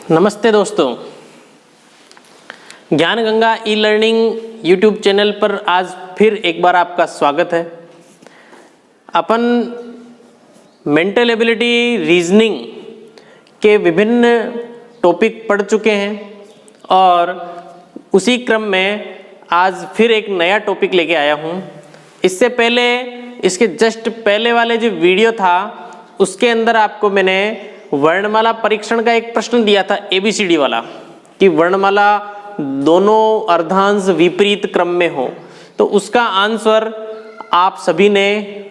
नमस्ते दोस्तों, ज्ञान Ganga e learning YouTube channel पर आज फिर एक बार आपका स्वागत है। अपन मेंटल एबिलिटी रीजनिंग के विभिन्न टॉपिक पढ़ चुके हैं और उसी क्रम में आज फिर एक नया टॉपिक लेके आया हूँ। इससे पहले इसके जस्ट पहले वाले जो वीडियो था उसके अंदर आपको मैंने वर्णमाला परीक्षण का एक प्रश्न दिया था ABCD वाला कि वर्णमाला दोनों अर्धांश विपरीत क्रम में हो, तो उसका आंसर आप सभी ने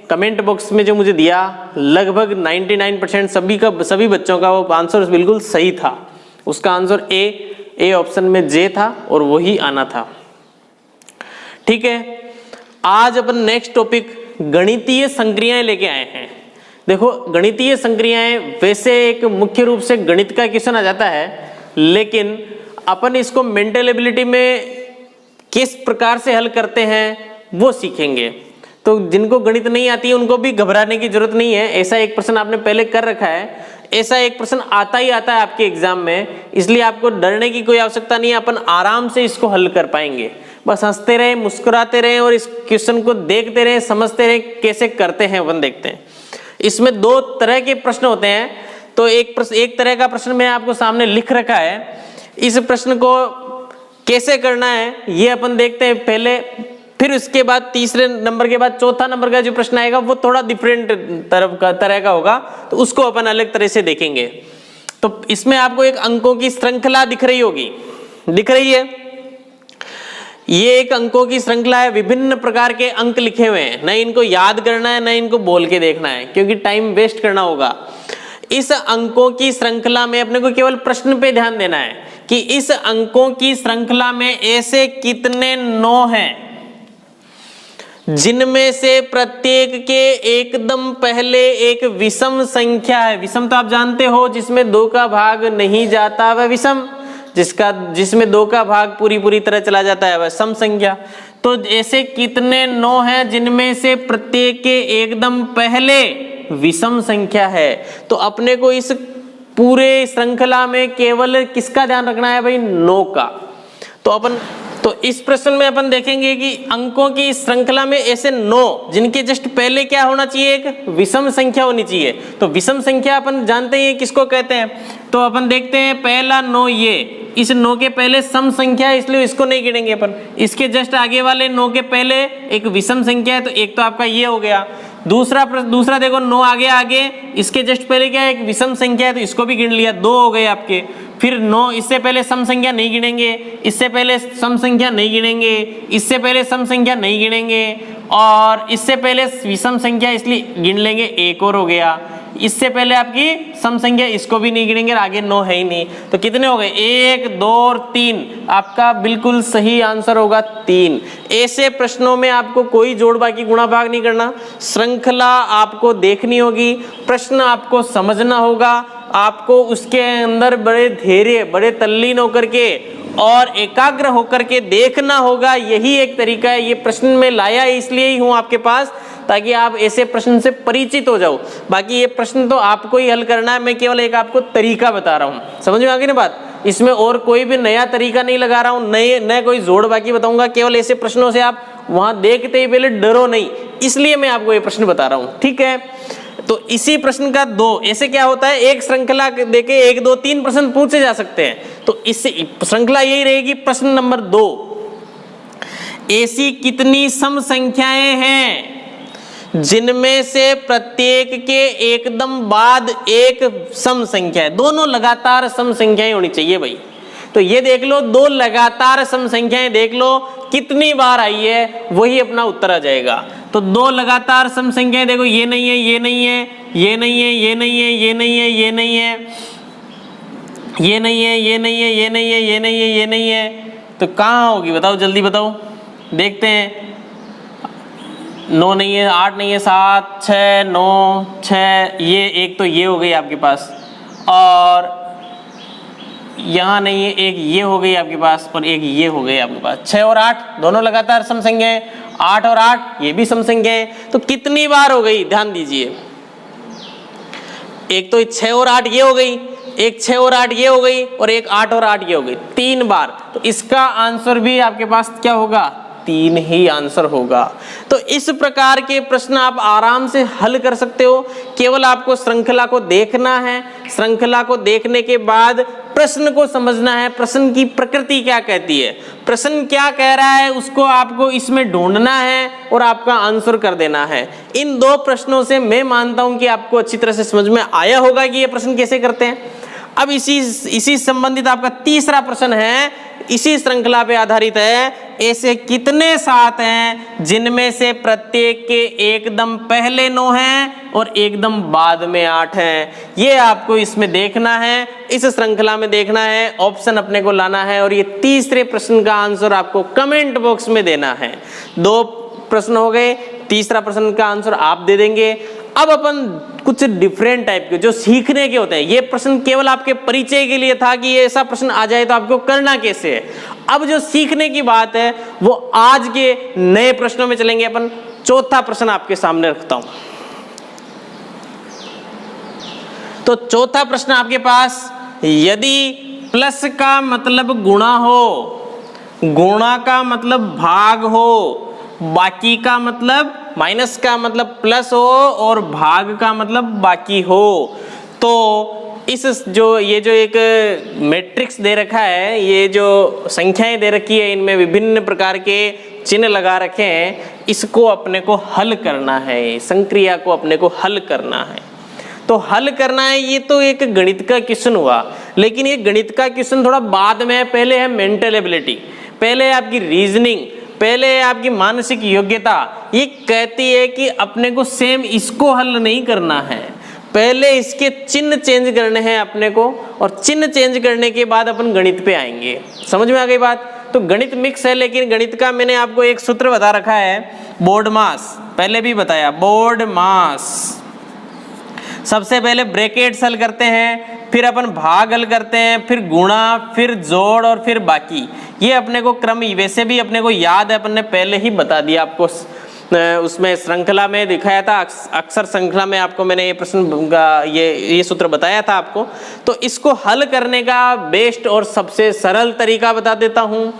कमेंट बॉक्स में जो मुझे दिया लगभग 99% सभी बच्चों का वो आंसर बिल्कुल सही था। उसका आंसर ए ऑप्शन में जे था और वही आना था। ठीक है, आज अपन नेक्स्ट टॉपिक गणितीय संक्रियाएं लेके आए हैं। देखो, गणितीय संक्रियाएं वैसे एक मुख्य रूप से गणित का क्वेश्चन आ जाता है, लेकिन अपन इसको मेंटल एबिलिटी में किस प्रकार से हल करते हैं वो सीखेंगे। तो जिनको गणित नहीं आती है उनको भी घबराने की जरूरत नहीं है। ऐसा एक प्रश्न आपने पहले कर रखा है, ऐसा एक प्रश्न आता ही आता है आपके एग्जाम में, इसलिए आपको डरने की कोई आवश्यकता नहीं है। अपन आराम से इसको हल कर पाएंगे। बस हंसते रहे, मुस्कुराते रहे और इस क्वेश्चन को देखते रहे, समझते रहे कैसे करते हैं अपन देखते हैं। इसमें दो तरह के प्रश्न होते हैं। तो एक तरह का प्रश्न मैं आपको सामने लिख रखा है। इस प्रश्न को कैसे करना है ये अपन देखते हैं पहले, फिर उसके बाद तीसरे नंबर के बाद चौथा नंबर का जो प्रश्न आएगा वो थोड़ा डिफरेंट तरह का होगा, तो उसको अपन अलग तरह से देखेंगे। तो इसमें आपको एक अंकों की श्रृंखला दिख रही होगी, दिख रही है। ये एक अंकों की श्रृंखला है, विभिन्न प्रकार के अंक लिखे हुए हैं। न इनको याद करना है, न इनको बोल के देखना है, क्योंकि टाइम वेस्ट करना होगा। इस अंकों की श्रृंखला में अपने को केवल प्रश्न पे ध्यान देना है कि इस अंकों की श्रृंखला में ऐसे कितने 9 हैं जिनमें से प्रत्येक के एकदम पहले एक विषम संख्या है। विषम तो आप जानते हो, जिसमें 2 का भाग नहीं जाता वह विषम, जिसमें 2 का भाग पूरी तरह चला जाता है वह सम संख्या। तो ऐसे कितने 9 हैं जिनमें से प्रत्येक के एकदम पहले विषम संख्या है। तो अपने को इस पूरे श्रृंखला में केवल किसका ध्यान रखना है भाई? 9 का। तो इस प्रश्न में अपन देखेंगे कि अंकों की श्रृंखला में ऐसे 9 जिनके जस्ट पहले क्या होना चाहिए? एक विषम संख्या होनी चाहिए। तो विषम संख्या अपन जानते हैं किसको कहते हैं। तो अपन देखते हैं पहला 9, ये इस 9 के पहले सम संख्या है, इसलिए इसको नहीं गिनेंगे अपन। इसके जस्ट आगे वाले 9 के पहले एक विषम संख्या है, तो एक तो आपका ये हो गया। दूसरा देखो 9 आगे इसके जस्ट पहले क्या है? एक विषम संख्या है, तो इसको भी गिन लिया, 2 हो गए आपके। फिर 9 इससे पहले सम संख्या नहीं गिनेंगे, इससे पहले सम संख्या नहीं गिनेंगे, इससे पहले सम संख्या नहीं गिनेंगे, और इससे पहले विषम संख्या इसलिए गिन लेंगे, एक और हो गया। इससे पहले आपकी सम संख्या, इसको भी नहीं गिनेंगे, आगे 9 है ही नहीं। तो कितने हो गए? 1, 2 और 3। आपका बिल्कुल सही आंसर होगा 3। ऐसे प्रश्नों में आपको कोई जोड़ बाकी गुणा भाग नहीं करना, श्रृंखला आपको देखनी होगी, प्रश्न आपको समझना होगा, आपको उसके अंदर बड़े धैर्य, बड़े तल्लीन होकर के और एकाग्र होकर के देखना होगा। यही एक तरीका है। ये प्रश्न में लाया इसलिए ही हूं आपके पास, ताकि आप ऐसे प्रश्न से परिचित हो जाओ। बाकी ये प्रश्न तो आपको ही हल करना है, मैं केवल एक आपको तरीका बता रहा हूँ। समझ में आ गई ना बात? इसमें और कोई भी नया तरीका नहीं लगा रहा हूँ, नए कोई जोड़ बाकी बताऊंगा। केवल ऐसे प्रश्नों से आप वहां देखते ही पहले डरो नहीं, इसलिए मैं आपको ये प्रश्न बता रहा हूँ। ठीक है, तो इसी प्रश्न का 2 ऐसे क्या होता है, एक श्रृंखला देके 1, 2, 3 प्रश्न पूछे जा सकते हैं। तो इससे श्रृंखला यही रहेगी। प्रश्न नंबर 2, ऐसी कितनी सम संख्याएं हैं जिनमें से प्रत्येक के एकदम बाद एक सम संख्या है? दोनों लगातार सम संख्याएं होनी चाहिए भाई। तो ये देख लो, 2 लगातार सम संख्याएं देख लो कितनी बार आई है, वही अपना उत्तर आ जाएगा। तो 2 लगातार सम संख्याएं देखो, ये नहीं है, ये नहीं है, ये नहीं है, ये नहीं है, ये नहीं है, ये नहीं है, ये नहीं है, ये नहीं है, ये नहीं है, ये नहीं है, ये नहीं है, तो कहाँ होगी बताओ? जल्दी बताओ, देखते हैं। 9 नहीं है, 8 नहीं है, 7, 6, 9, 6, ये एक तो ये हो गई आपके पास, और यहाँ नहीं है, एक ये हो गई आपके पास, और एक ये हो गई आपके पास। 6 और 8 दोनों लगातार सम संख्या है, 8 और 8 ये भी सम संख्या है। तो कितनी बार हो गई? ध्यान दीजिए, एक तो 6 और 8 ये हो गई, एक 6 और 8 ये हो गई और एक 8 और 8 ये हो गई, 3 बार। तो इसका आंसर भी आपके पास क्या होगा, 3 ही आंसर होगा। तो इस प्रकार के प्रश्न आप आराम से हल कर सकते हो। केवल आपको श्रृंखला को देखना है, श्रृंखला को देखने के बाद प्रश्न को समझना है, प्रश्न की प्रकृति क्या कहती है, प्रश्न क्या कह रहा है, उसको आपको इसमें ढूंढना है और आपका आंसर कर देना है। इन 2 प्रश्नों से मैं मानता हूं कि आपको अच्छी तरह से समझ में आया होगा कि ये प्रश्न कैसे करते हैं। अब इसी संबंधित आपका तीसरा प्रश्न है, इसी श्रृंखला पे आधारित है। ऐसे कितने 7 हैं जिनमें से प्रत्येक के एकदम पहले 9 हैं और एकदम बाद में 8 हैं? ये आपको इसमें देखना है, इस श्रृंखला में देखना है, ऑप्शन अपने को लाना है और ये तीसरे प्रश्न का आंसर आपको कमेंट बॉक्स में देना है। 2 प्रश्न हो गए, तीसरा प्रश्न का आंसर आप दे देंगे। अब अपन कुछ डिफरेंट टाइप के जो सीखने के होते हैं, ये प्रश्न केवल आपके परिचय के लिए था कि ये ऐसा प्रश्न आ जाए तो आपको करना कैसे है। अब जो सीखने की बात है वो आज के नए प्रश्नों में चलेंगे अपन। चौथा प्रश्न आपके सामने रखता हूं। तो चौथा प्रश्न आपके पास, यदि प्लस का मतलब गुणा हो, गुणा का मतलब भाग हो, बाकी का मतलब माइनस का मतलब प्लस हो और भाग का मतलब बाकी हो, तो इस ये जो एक मैट्रिक्स दे रखा है, ये जो संख्याएं दे रखी है, इनमें विभिन्न प्रकार के चिन्ह लगा रखे हैं, इसको अपने को हल करना है, संक्रिया को अपने को हल करना है। तो हल करना है, ये तो एक गणित का क्वेश्चन हुआ, लेकिन ये गणित का क्वेश्चन थोड़ा बाद में है। पहले है मेंटल एबिलिटी, पहले है आपकी रीजनिंग, पहले है आपकी मानसिक योग्यता। ये कहती है कि अपने को सेम इसको हल नहीं करना है, पहले इसके चिन्ह चेंज करने हैं अपने को, और चिन्ह चेंज करने के बाद अपन गणित पे आएंगे। समझ में आ गई बात? तो गणित मिक्स है, लेकिन गणित का मैंने आपको एक सूत्र बता रखा है, बोर्ड मास, पहले भी बताया, बोर्ड मास। सबसे पहले ब्रैकेट्स हल करते हैं, फिर अपन भाग हल करते हैं, फिर गुणा, फिर जोड़ और फिर बाकी। ये अपने को क्रम वैसे भी अपने को याद है, अपन ने पहले ही बता दिया आपको, उसमें श्रृंखला में दिखाया था, अक्सर श्रृंखला में आपको मैंने ये प्रश्न का ये सूत्र बताया था आपको। तो इसको हल करने का बेस्ट और सबसे सरल तरीका बता देता हूँ।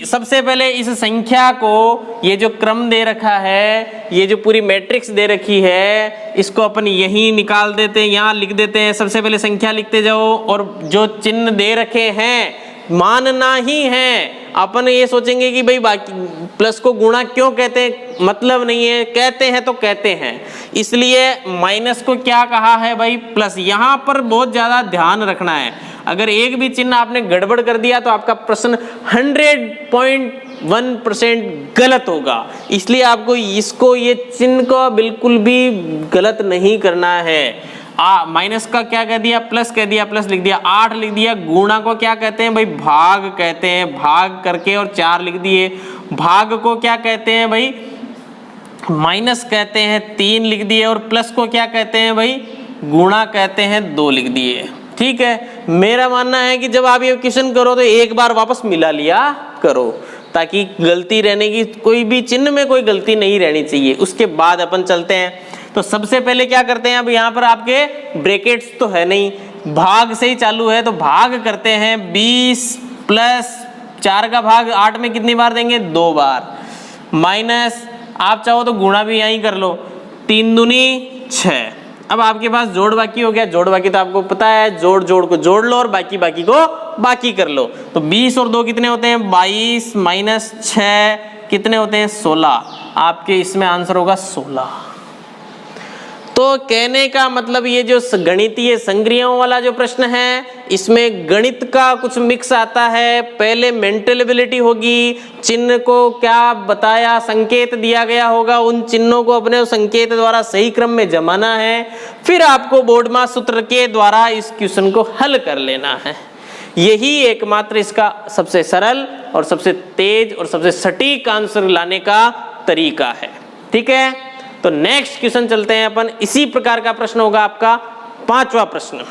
सबसे पहले इस संख्या को, ये जो क्रम दे रखा है, ये जो पूरी मैट्रिक्स दे रखी है, इसको अपन यहीं निकाल देते हैं, यहाँ लिख देते हैं। सबसे पहले संख्या लिखते जाओ और जो चिन्ह दे रखे हैं मानना ही है। अपन ये सोचेंगे कि भाई बाकी प्लस को गुणा क्यों कहते हैं, मतलब नहीं है, कहते हैं तो कहते हैं। इसलिए माइनस को क्या कहा है भाई, प्लस। यहाँ पर बहुत ज्यादा ध्यान रखना है, अगर एक भी चिन्ह आपने गड़बड़ कर दिया तो आपका प्रश्न 100.1% गलत होगा। इसलिए आपको इसको, ये चिन्ह को बिल्कुल भी गलत नहीं करना है। माइनस का क्या कह दिया, प्लस कह दिया, प्लस लिख दिया, 8 लिख दिया। गुणा को क्या कहते हैं भाई, भाग कहते हैं, भाग करके और 4 लिख दिए। भाग को क्या कहते हैं भाई, माइनस कहते हैं, 3 लिख दिए। और प्लस को क्या कहते हैं भाई, गुणा कहते हैं, 2 लिख दिए। ठीक है, मेरा मानना है कि जब आप ये क्वेश्चन करो तो एक बार वापस मिला लिया करो, ताकि गलती रहने की, कोई भी चिन्ह में कोई गलती नहीं रहनी चाहिए। उसके बाद अपन चलते हैं। तो सबसे पहले क्या करते हैं, अब यहाँ पर आपके ब्रैकेट्स तो है नहीं, भाग से ही चालू है, तो भाग करते हैं। 20 प्लस 4 का भाग 8 में कितनी बार देंगे, 2 बार। माइनस, आप चाहो तो गुणा भी यहीं कर लो, 3 दूनी 6। अब आपके पास जोड़ बाकी हो गया। जोड़ बाकी तो आपको पता है, जोड़ जोड़ को जोड़ लो और बाकी बाकी को बाकी कर लो। तो 20 और 2 कितने होते हैं, 22 माइनस 6 कितने होते हैं, 16। आपके इसमें आंसर होगा 16। तो कहने का मतलब, ये जो गणितीय संक्रियाओं वाला जो प्रश्न है, इसमें गणित का कुछ मिक्स आता है। पहले मेंटल एबिलिटी होगी, चिन्ह को क्या बताया, संकेत दिया गया होगा, उन चिन्हों को अपने संकेत द्वारा सही क्रम में जमाना है। फिर आपको बोर्ड मास सूत्र के द्वारा इस क्वेश्चन को हल कर लेना है। यही एकमात्र इसका सबसे सरल और सबसे तेज और सबसे सटीक आंसर लाने का तरीका है। ठीक है, तो नेक्स्ट क्वेश्चन चलते हैं अपन। इसी प्रकार का प्रश्न होगा आपका 5वां प्रश्न।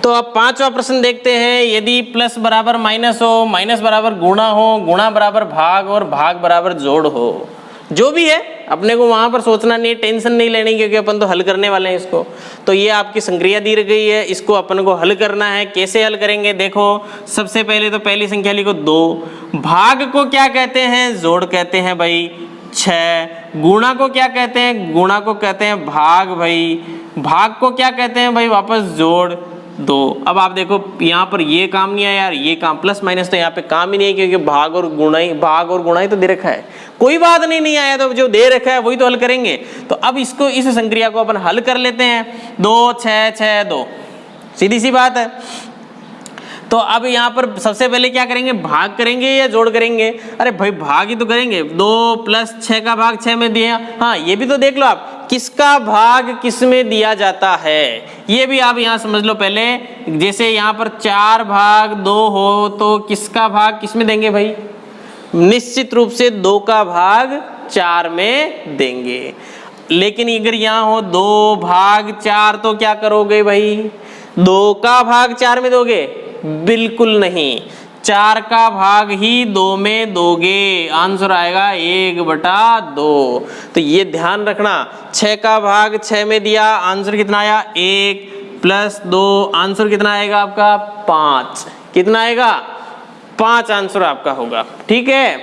तो अब 5वां प्रश्न देखते हैं। यदि प्लस बराबर माइनस हो, माइनस बराबर गुणा हो, गुणा बराबर भाग और भाग बराबर जोड़ हो, जो भी है अपने को वहां पर सोचना नहीं है, टेंशन नहीं लेनी, क्योंकि अपन तो हल करने वाले हैं इसको। तो ये आपकी संक्रिया दी गई है, इसको अपन को हल करना है। कैसे हल करेंगे? देखो सबसे पहले तो पहली संख्या लिखो 2। भाग को क्या कहते हैं? जोड़ कहते हैं भाई 6। गुणा को क्या कहते हैं? गुणा को कहते हैं भाग भाई। भाग को क्या कहते हैं भाई? वापस जोड़ 2। अब आप देखो यहाँ पर ये काम नहीं है यार, ये काम प्लस माइनस तो यहाँ पे काम ही नहीं है, क्योंकि भाग और गुणा ही तो दे रखा है। कोई बात नहीं आया तो जो दे रखा है वही तो हल करेंगे। तो अब इसको, इस संक्रिया को अपन हल कर लेते हैं। 2 6 6 2, सीधी सी बात है। तो अब यहाँ पर सबसे पहले क्या करेंगे? भाग करेंगे या जोड़ करेंगे? अरे भाई भाग ही तो करेंगे। 2 + 6 का भाग 6 में दिया। हाँ ये भी तो देख लो आप, किसका भाग किस में दिया जाता है, ये भी आप यहाँ समझ लो पहले। जैसे यहाँ पर 4 भाग 2 हो तो किसका भाग किस में देंगे भाई? निश्चित रूप से 2 का भाग 4 में देंगे। लेकिन अगर यहाँ हो 2 भाग 4 तो क्या करोगे भाई? 2 का भाग 4 में दोगे? बिल्कुल नहीं, 4 का भाग ही 2 में दोगे। आंसर आएगा 1/2। तो ये ध्यान रखना। 6 का भाग 6 में दिया, आंसर कितना आया? 1 + 2, आंसर कितना आएगा आपका? 5। कितना आएगा? 5 आंसर आपका होगा। ठीक है,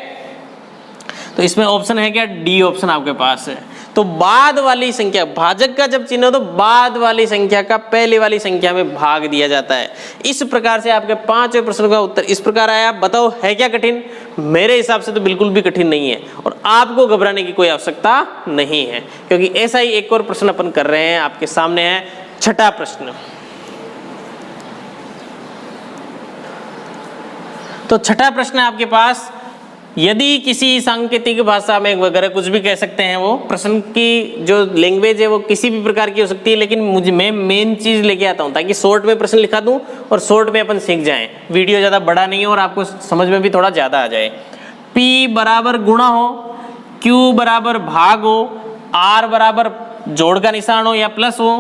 तो इसमें ऑप्शन है क्या? डी ऑप्शन आपके पास है। तो बाद वाली संख्या, भाजक का जब चिन्ह हो तो बाद वाली संख्या का पहले वाली संख्या में भाग दिया जाता है। इस प्रकार से आपके 5वें प्रश्न का उत्तर इस प्रकार आया। बताओ है क्या कठिन? मेरे हिसाब से तो बिल्कुल भी कठिन नहीं है, और आपको घबराने की कोई आवश्यकता नहीं है, क्योंकि ऐसा ही एक और प्रश्न अपन कर रहे हैं। आपके सामने है छठा प्रश्न। तो छठा प्रश्न है आपके पास, यदि किसी सांकेतिक भाषा में वगैरह कुछ भी कह सकते हैं, वो प्रश्न की जो लैंग्वेज है वो किसी भी प्रकार की हो सकती है, लेकिन मैं मेन चीज लेके आता हूं ताकि शॉर्ट में प्रश्न लिखा दूं और शॉर्ट में अपन सीख जाएं। वीडियो ज्यादा बड़ा नहीं हो और आपको समझ में भी थोड़ा ज्यादा आ जाए। P बराबर गुणा हो, Q बराबर भाग हो, R बराबर जोड़ का निशान हो या प्लस हो,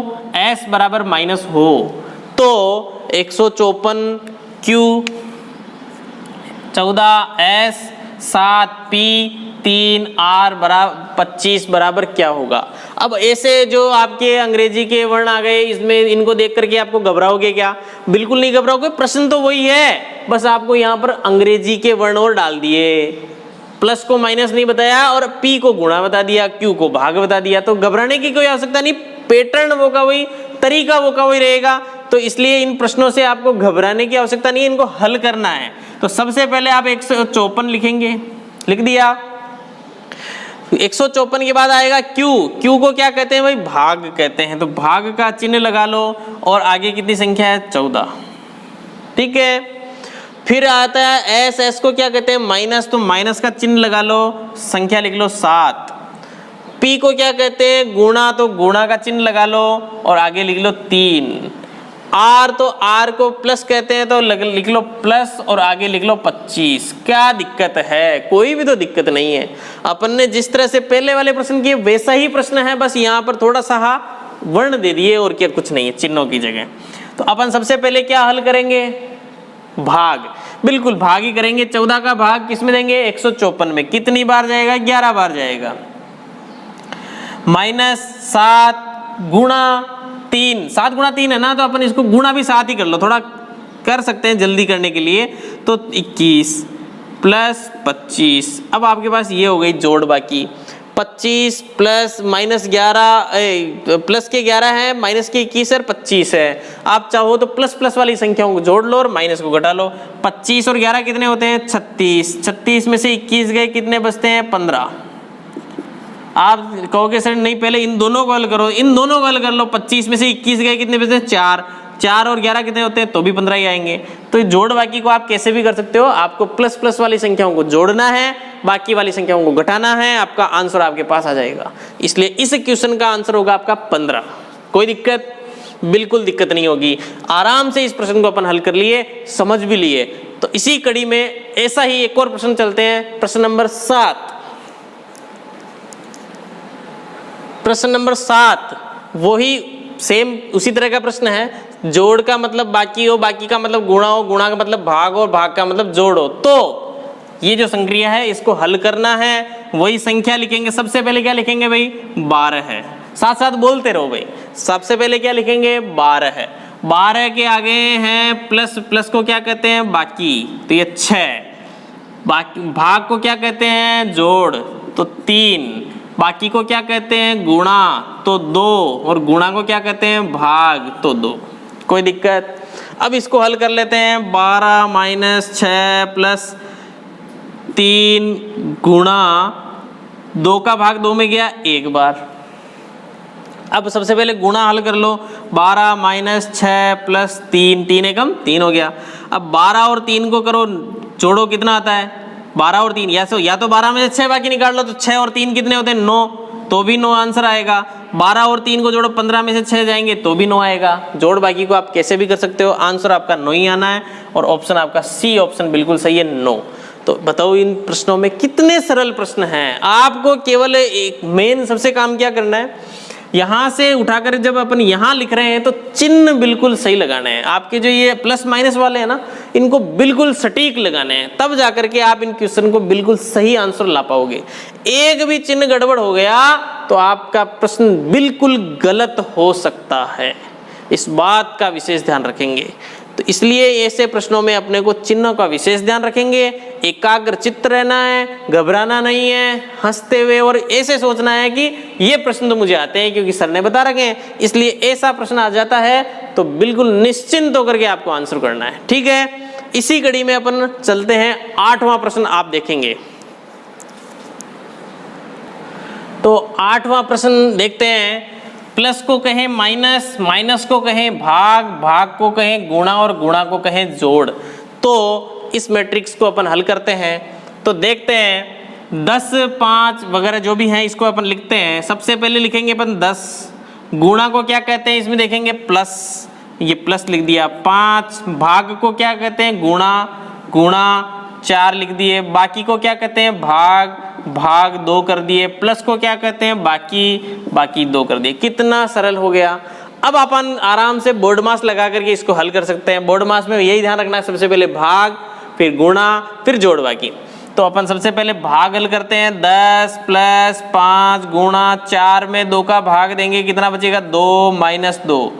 S बराबर माइनस हो, तो 154 Q 14 S 7 P 3 R बराबर 25 बराबर क्या होगा? अब ऐसे जो आपके अंग्रेजी के वर्ण आ गए, इसमें इनको देख करके आपको घबराओगे क्या? बिल्कुल नहीं घबराओगे, प्रश्न तो वही है, बस आपको यहाँ पर अंग्रेजी के वर्ण और डाल दिए, प्लस को माइनस नहीं बताया और P को गुणा बता दिया, Q को भाग बता दिया। तो घबराने की कोई आवश्यकता नहीं, पैटर्न वो का वही, तरीका वो का वही रहेगा। तो इसलिए इन प्रश्नों से आपको घबराने की आवश्यकता नहीं है, इनको हल करना है। तो सबसे पहले आप 154 लिखेंगे, लिख दिया। 154 के बाद आएगा Q को क्या कहते हैं भाई? भाग कहते हैं। तो भाग का चिन्ह लगा लो, और आगे कितनी संख्या है? 14। ठीक है, फिर आता है S को क्या कहते हैं? माइनस, तो माइनस का चिन्ह लगा लो, संख्या लिख लो 7। P को क्या कहते हैं? गुणा, तो गुणा का चिन्ह लगा लो और आगे लिख लो 3। R, तो R को प्लस कहते हैं, तो लिख लो प्लस और आगे लिख लो 25। क्या दिक्कत है? कोई भी तो दिक्कत नहीं है। अपन ने जिस तरह से पहले वाले प्रश्न किए वैसा ही प्रश्न है, बस यहाँ पर थोड़ा सा वर्ण दे दिए और क्या, कुछ नहीं है चिन्हों की जगह। तो अपन सबसे पहले क्या हल करेंगे? भाग, बिल्कुल भाग ही करेंगे। 14 का भाग किस में देंगे? 154 में। कितनी बार जाएगा? 11 बार जाएगा। -7 गुणा 3, 7 गुणा 3 है ना, तो अपन इसको गुणा भी 7 ही कर लो, थोड़ा कर सकते हैं जल्दी करने के लिए। तो 21 + 25। अब आपके पास ये हो गई जोड़, बाकी 25 प्लस -11, प्लस के 11 है, माइनस के 21 और 25 है। आप चाहो तो प्लस प्लस वाली संख्याओं को जोड़ लो और माइनस को घटा लो। 25 और 11 कितने होते हैं? 36। 36 में से 21 गए, कितने बचते हैं? 15। आप कहोगे सर नहीं, पहले इन दोनों को हल करो, इन दोनों को हल कर लो। 25 में से 21 गए, कितने बचते हैं? 4। 4 और 11 कितने होते हैं? तो भी 15 ही आएंगे। तो जोड़ बाकी को आप कैसे भी कर सकते हो, आपको प्लस प्लस वाली संख्याओं को जोड़ना है, बाकी वाली संख्याओं को घटाना है, आपका आंसर आपके पास आ जाएगा। इसलिए इस क्वेश्चन का आंसर होगा आपका 15। कोई दिक्कत? बिल्कुल दिक्कत नहीं होगी। आराम से इस प्रश्न को अपन हल कर लिए, समझ भी लिए। तो इसी कड़ी में ऐसा ही एक और प्रश्न चलते हैं, प्रश्न नंबर 7। प्रश्न नंबर 7 वही सेम उसी तरह का प्रश्न है। जोड़ का मतलब बाकी हो, बाकी का मतलब गुणा हो, गुणा का मतलब भाग हो, भाग का मतलब जोड़ हो। तो ये जो संक्रिया है इसको हल करना है, वही संख्या लिखेंगे। सबसे पहले क्या लिखेंगे भाई? 12 है। साथ साथ बोलते रहो भाई। सबसे पहले क्या लिखेंगे? 12 है। 12 के आगे हैं प्लस, प्लस को क्या कहते हैं? बाकी, तो ये 6। बाकी भाग को क्या कहते हैं? जोड़, तो 3। बाकी को क्या कहते हैं? गुणा, तो 2। और गुणा को क्या कहते हैं? भाग, तो 2। कोई दिक्कत? अब इसको हल कर लेते हैं। 12 माइनस 6 प्लस 3 गुणा 2 का भाग 2 में गया एक बार। अब सबसे पहले गुणा हल कर लो। 12 माइनस 6 प्लस 3, 3 एकम 3 हो गया। अब 12 और 3 को करो, जोड़ो, कितना आता है? 12 और 3, या तो 12 में से 6 बाकी निकाल लो, तो 6 और 3 कितने होते हैं? 9, तो भी 9 आंसर आएगा। 12 और 3 को जोड़ो, 15 में से 6 जाएंगे तो भी 9 आएगा। जोड़ बाकी को आप कैसे भी कर सकते हो, आंसर आपका 9 ही आना है। और ऑप्शन आपका सी ऑप्शन बिल्कुल सही है, 9। तो बताओ इन प्रश्नों में कितने सरल प्रश्न हैं। आपको केवल एक मेन सबसे काम क्या करना है, यहाँ से उठाकर जब अपन यहाँ लिख रहे हैं तो चिन्ह बिल्कुल सही लगाने हैं। आपके जो ये प्लस माइनस वाले हैं ना, इनको बिल्कुल सटीक लगाने हैं, तब जाकर के आप इन क्वेश्चन को बिल्कुल सही आंसर ला पाओगे। एक भी चिन्ह गड़बड़ हो गया तो आपका प्रश्न बिल्कुल गलत हो सकता है। इस बात का विशेष ध्यान रखेंगे। तो इसलिए ऐसे प्रश्नों में अपने को चिन्हों का विशेष ध्यान रखेंगे। एकाग्र चित्त रहना है, घबराना नहीं है, हंसते हुए और ऐसे सोचना है कि ये प्रश्न तो मुझे आते हैं क्योंकि सर ने बता रखे हैं। इसलिए ऐसा प्रश्न आ जाता है तो बिल्कुल निश्चिंत होकर के आपको आंसर करना है। ठीक है, इसी कड़ी में अपन चलते हैं। 8वां प्रश्न आप देखेंगे। तो 8वां प्रश्न देखते हैं। प्लस को कहें माइनस, माइनस को कहें भाग, भाग को कहें गुणा और गुणा को कहें जोड़। तो इस मैट्रिक्स को अपन हल करते हैं। तो देखते हैं 10, 5 वगैरह जो भी हैं इसको अपन लिखते हैं। सबसे पहले लिखेंगे अपन 10। गुणा को क्या कहते हैं? इसमें देखेंगे प्लस, ये प्लस लिख दिया। 5 भाग को क्या कहते हैं? गुणा, गुणा 4 लिख दिए। बाकी को क्या कहते हैं? भाग, भाग 2 कर दिए। प्लस को क्या कहते हैं? बाकी, बाकी 2 कर दिए। कितना सरल हो गया। अब अपन आराम से बोर्ड मास लगा करके इसको हल कर सकते हैं। बोर्ड मास में यही ध्यान रखना है, सबसे पहले भाग, फिर गुणा, फिर जोड़ बाकी। तो अपन सबसे पहले भाग हल करते हैं। 10 प्लस 5 गुणा 4 में 2 का भाग देंगे, कितना बचेगा? 2 माइनस 2।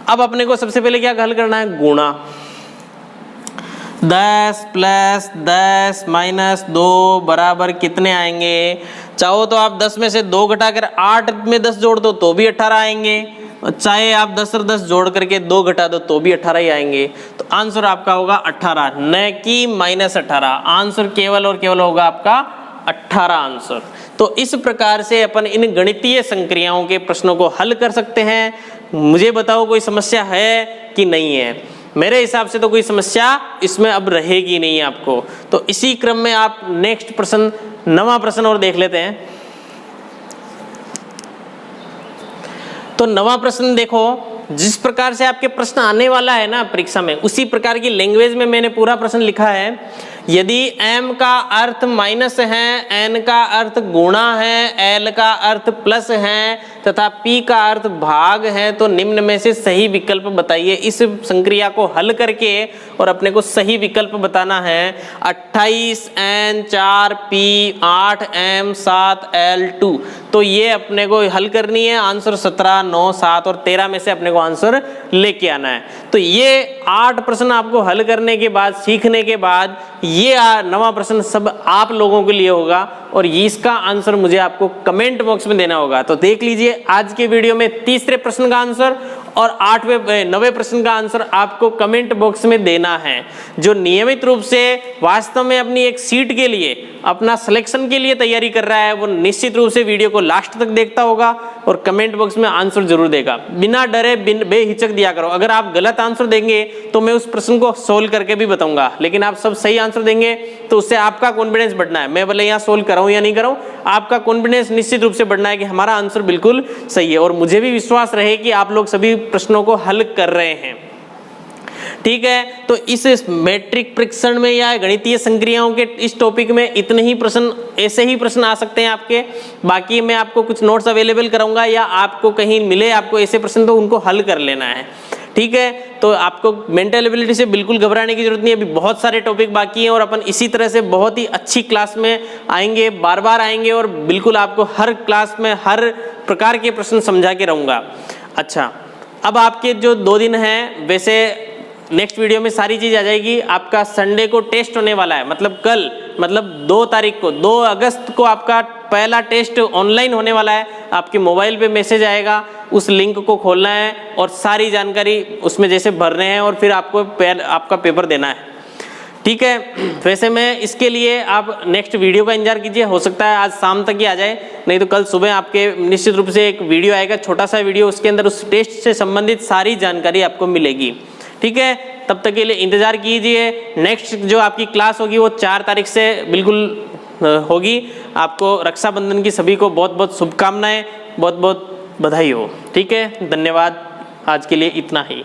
अब अपने को सबसे पहले क्या हल करना है? गुणा। 10 प्लस 10 माइनस 2 बराबर कितने आएंगे? चाहो तो आप 10 में से 2 घटाकर 8 में 10 जोड़ दो तो भी 18 आएंगे। चाहे आप 10 और 10 जोड़ करके 2 घटा दो तो भी 18 ही आएंगे। तो आंसर आपका होगा 18, न कि माइनस 18। आंसर केवल और केवल होगा आपका 18 आंसर। तो इस प्रकार से अपन इन गणितीय संक्रियाओं के प्रश्नों को हल कर सकते हैं। मुझे बताओ कोई समस्या है कि नहीं है? मेरे हिसाब से तो कोई समस्या इसमें अब रहेगी नहीं आपको। तो इसी क्रम में आप नेक्स्ट प्रश्न, 9वां प्रश्न और देख लेते हैं। तो 9वां प्रश्न देखो, जिस प्रकार से आपके प्रश्न आने वाला है ना परीक्षा में, उसी प्रकार की लैंग्वेज में मैंने पूरा प्रश्न लिखा है। यदि m का अर्थ माइनस है, n का अर्थ गुणा है, l का अर्थ प्लस है तथा p का अर्थ भाग है, तो निम्न में से सही विकल्प बताइए। इस संक्रिया को हल करके और अपने को सही विकल्प बताना है। 28n 4p 8m 7l2। तो ये अपने को हल करनी है। आंसर 17, 9, 7 और 13 में से अपने को आंसर लेके आना है। तो ये 8 प्रश्न आपको हल करने के बाद, सीखने के बाद, ये 9वां प्रश्न सब आप लोगों के लिए होगा और इसका आंसर मुझे आपको कमेंट बॉक्स में देना होगा। तो देख लीजिए आज के वीडियो में तीसरे प्रश्न का आंसर और 9वें प्रश्न का आंसर आपको कमेंट बॉक्स में देना है। जो नियमित रूप से वास्तव में अपनी एक सीट के लिए, अपना सिलेक्शन के लिए तैयारी कर रहा है, वो निश्चित रूप से वीडियो को लास्ट तक देखता होगा और कमेंट बॉक्स में आंसर जरूर देगा। बिना डरे बेहिचक दिया करो। अगर आप गलत आंसर देंगे तो मैं उस प्रश्न को सोल्व करके भी बताऊंगा, लेकिन आप सब सही आंसर देंगे तो उससे आपका कॉन्फिडेंस बढ़ना है। मैं भले यहाँ सोल्व कराऊं या नहीं कराऊं, आपका कॉन्फिडेंस निश्चित रूप से बढ़ना है कि हमारा आंसर बिल्कुल सही है। और मुझे भी विश्वास रहे कि आप लोग सभी प्रश्नों को हल कर रहे हैं। ठीक है, तो इस मैट्रिक परीक्षण में या गणितीय संक्रियाओं के इस टॉपिक में इतने ही प्रश्न, ऐसे ही प्रश्न आ सकते हैं आपके। बाकी मैं आपको कुछ नोट्स अवेलेबल कराऊंगा या आपको कहीं मिले आपको ऐसे प्रश्न तो उनको हल कर लेना है। ठीक। ठीक है। तो आपको मेंटल एबिलिटी से बिल्कुल घबराने की जरूरत नहीं है, अभी बहुत सारे टॉपिक बाकी हैं और अपन इसी तरह से बहुत ही अच्छी क्लास में आएंगे, बार बार आएंगे और बिल्कुल आपको हर क्लास में हर प्रकार के प्रश्न समझा के रहूँगा। अच्छा, अब आपके जो 2 दिन हैं, वैसे नेक्स्ट वीडियो में सारी चीज़ आ जाएगी। आपका संडे को टेस्ट होने वाला है, मतलब कल, मतलब 2 तारीख को, 2 अगस्त को आपका पहला टेस्ट ऑनलाइन होने वाला है। आपके मोबाइल पे मैसेज आएगा, उस लिंक को खोलना है और सारी जानकारी उसमें जैसे भरने हैं और फिर आपको आपका पेपर देना है, ठीक है। वैसे मैं इसके लिए आप नेक्स्ट वीडियो का इंतजार कीजिए, हो सकता है आज शाम तक ही आ जाए, नहीं तो कल सुबह आपके निश्चित रूप से एक वीडियो आएगा, छोटा सा वीडियो, उसके अंदर उस टेस्ट से संबंधित सारी जानकारी आपको मिलेगी, ठीक है। तब तक के लिए इंतजार कीजिए। नेक्स्ट जो आपकी क्लास होगी वो 4 तारीख से बिल्कुल होगी। आपको रक्षाबंधन की सभी को बहुत बहुत शुभकामनाएं, बहुत बहुत बधाई हो, ठीक है। धन्यवाद, आज के लिए इतना ही।